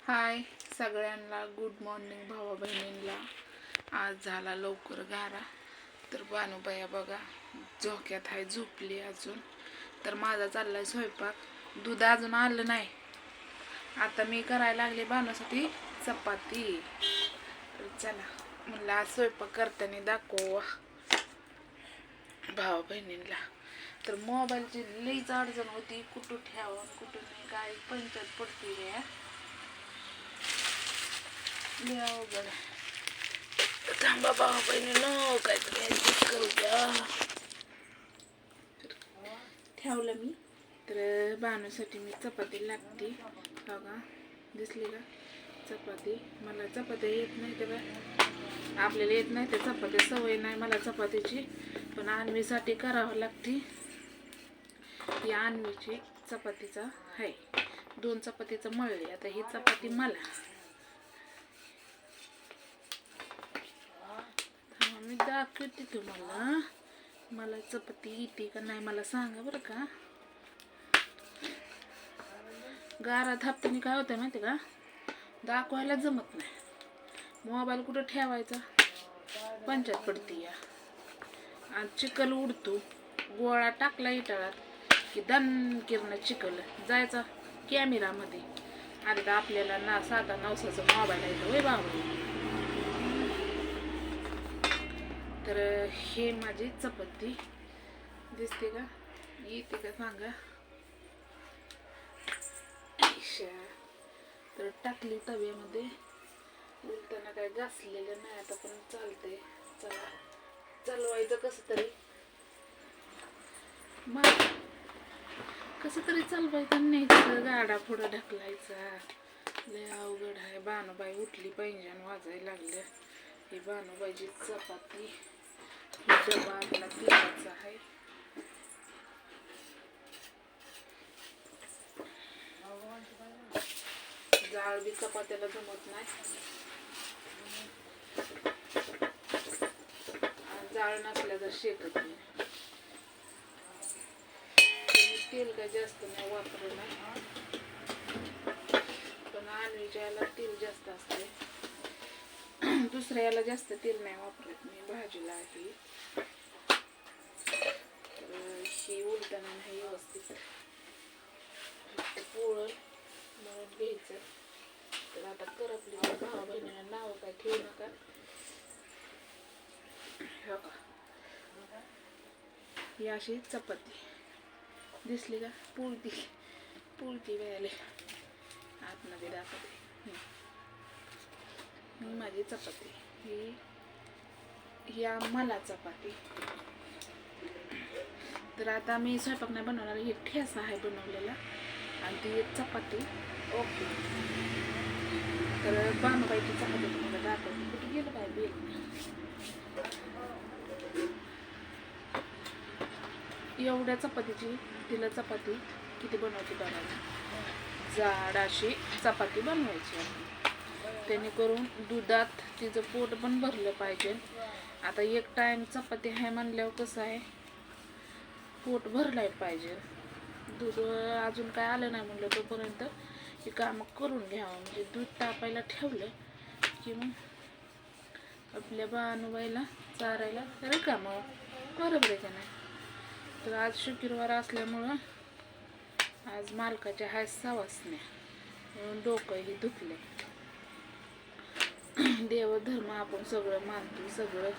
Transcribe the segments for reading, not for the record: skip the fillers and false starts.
हाय सगळ्यांना, good morning भावा बहिणींना. आज झाला लवकर गारा. तर बानूबाया बघा झोक्यात आहे, झोपली अजून. तर माझा चाललाय स्वयंपाक. दूध अजून आलं नाही. आता मी करायला लागले बानूसाठी चपाती. तर चला म्हणलं आज स्वयंपाक करताना दाखवा भावा बहिणींना. तर मोबाईलची लईच अडचण होती, कुठं ठेवा कुठं नाही, काय पंचायत पडते रे. अवघड थांबा भावा बहिणीनं, काहीतरी ऍडजस्ट करू द्या. ठेवलं मी. तर बानूसाठी मी चपाती लागते बघा, दिसली का चपाती. मला चपात्या येत नाही, तर आपल्याला येत नाही ते चपात्या, सवय नाही मला चपातीची. पण अन्वीसाठी करावं लागते. या अन्वीची चपातीचा आहे, 2 चपातीचं मळली. आता ही चपाती मला मी दाखवते तुम्हाला. मला चपाती येते का नाही मला सांगा बरं का. गारात हापतानी काय होतं माहिती का, दाखवायला जमत नाही. मोबाईल कुठं ठेवायचा पंचायत पडती या. आणि चिखल उडतो, गोळा टाकला इटाळात की दन किरण चिखल जायचा कॅमेरामध्ये. आता तर आपल्याला ना 7-9चा मोबाईल आहे होय बाबा. तर हे माझी चपाती दिसते का, येते का सांगा. तर टाकली तव्यामध्ये. उलटाना काय घासलेलं नाही आता, पण चालतंय. चला चालवायचं कसं तरी, कसं तरी चालवायचं, न्यायचं गाडा पुढं ढकलायचा. लय अवघड आहे. बानूबाई उठली पाहिजे आणि वाजायला लागलं. ही बानूबाईची चपाती. डबा आपला तेलाचा आहे. जाळ बी चपात्याला जमत नाही, जाळ नसल्या तर शेकत नाही. तेल काय जास्त नाही वापरलं नाही, पण अन्वीच्या याला तेल जास्त असते. दुसऱ्या याला जास्त तेल नाही वापरत मी भाजीला आहे. तर ही उलटाना नाही व्यवस्थित पोळं म्हणून घ्यायचं. तर आता करपली भावा बहिणीला नाव काय ठेवू नका. हो का, ही अशी चपाती दिसली का, पुळती वेळेला आतमध्ये दाखवते. माझी चपाती ही मला चपाती. तर आता मी स्वयंपाक नाही बनवणार, हे ठेसा आहे बनवलेला आणि ती चपाती. ओके, तर बानूबाईची चपाती तुम्हाला दाखवते. कुठे गेलं काय बेल. एवढ्या चपातीची तिला चपाती किती बनवते बघायला. जाड अशी चपाती बनवायची आहे, त्याने करून दुधात तिचं पोट पण भरलं पाहिजे. आता एक टाइम चपाती आहे म्हणल्यावर कसं आहे, पोट भरलाय पाहिजे. दूध अजून काय आलं नाही म्हणलं तोपर्यंत ही कामं करून घ्यावं. म्हणजे दूध तापायला ठेवलं की मग आपल्या बानूबाईला चारायला रिकामं, बरोबर आहे का नाही. तर आज शुक्रवार असल्यामुळं आज मालकाच्या हाय सवासण्या म्हणून डोकंही दुखले. देवधर्म आपण सगळं मानतो, सगळं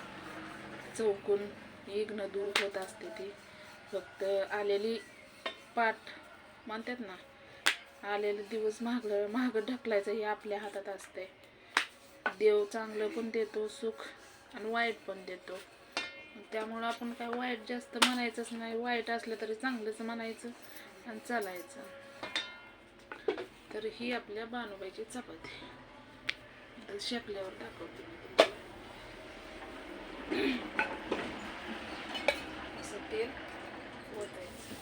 चौकून इग्न दूर होत असते. ती फक्त आलेली पाठ म्हणतात ना, आलेले दिवस महाग ढकलायचं हे आपल्या हातात असते. देव चांगलं पण देतो सुख आणि वाईट पण देतो. त्यामुळं आपण काय वाईट जास्त म्हणायचंच नाही. वाईट असलं तरी चांगलंच म्हणायचं आणि चालायचं. तर ही आपल्या बानूबाईची चपाती शेकल्यावर दाखवते. असं तेल ओतायचं.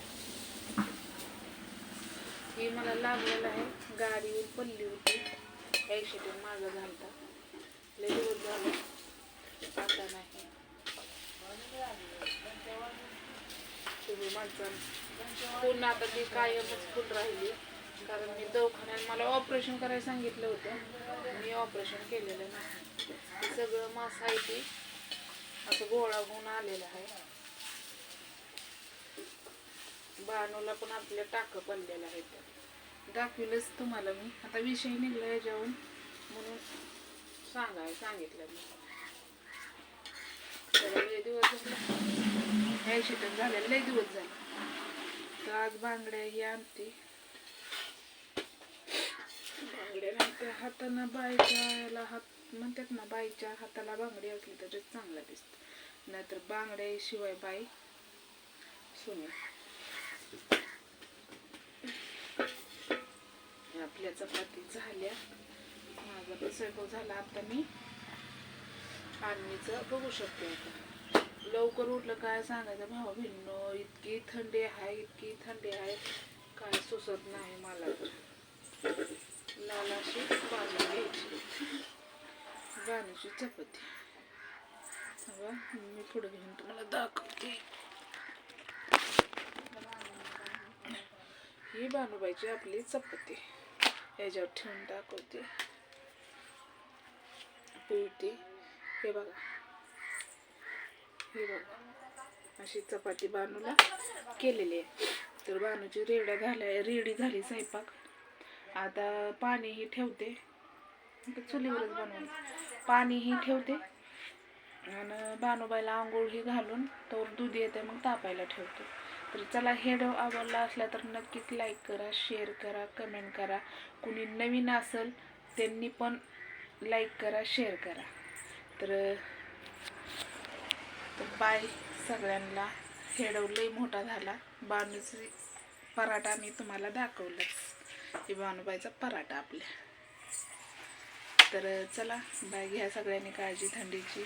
ही मला लागलेलं आहे, गाडीवर पडली होती, ॲक्सिडेंट माझा झालता. लय दिवस झालं, आता नाही. तुम्ही माणसानं पुन्हा आता ती कायमच फुल राहिली. कारण मी दवाखान्यात मला ऑपरेशन करायला सांगितलं होतं, मी ऑपरेशन केलेलं नाही. हे सगळं मांस आहे ते असं गोळा होऊन आलेलं आहे. बाणूला पण आपल्या टाकं पडलेलं आहे. दाखविलंच तुम्हाला मी. आता विषय निघला याच्यावरून म्हणून सांगितलं मी. लय दिवस झाले, 80 टन झाले, लय दिवस झाले. तर आज बांगड्या ही आणते. बांगड्या नाही तर हातानं बाईच्या हात म्हणतात ना, बाईच्या हाताला बांगडी असली तर चांगला दिसत, नाहीतर बांगड्या शिवाय बाई सुने. आपल्या चपाती झाल्या, माझा पण स्वयंपाक झाला. आता मी आणणीचं बघू शकते. आता लवकर उठलं काय सांगायचं भावा भिन्न, इतकी थंडी आहे, इतकी थंडी आहे, काय सुचत नाही मला. तर लाल अशी बांधून घ्यायची, बाणूची चपाती. बघा मी पुढे घेऊन तुम्हाला दाखवते. ही बाणूबाईची आपली चपाती याच्यावर ठेवून दाखवते. पिळते. हे बघा, हे बघा, अशी चपाती बाणूला केलेली आहे. तर बाणूची रेडी झाली स्वयंपाक. आता पाणीही ठेवते, चुलीवरच बनवून पाणीही ठेवते आणि बाणूबाईला आंघोळही घालून तर दूध येते मग तापायला ठेवते. तर चला, हे आवडला असला तर नक्कीच लाईक करा, शेअर करा, कमेंट करा. कुणी नवीन असेल त्यांनी पण लाईक करा, शेअर करा. तर बाय सगळ्यांना. हेडव लई मोठा झाला. बाणूची पराठा मी तुम्हाला दाखवलंच, हे बाणूबाईचा पराठा आपल्या. तर चला बाय, घ्या सगळ्यांनी काळजी थंडीची.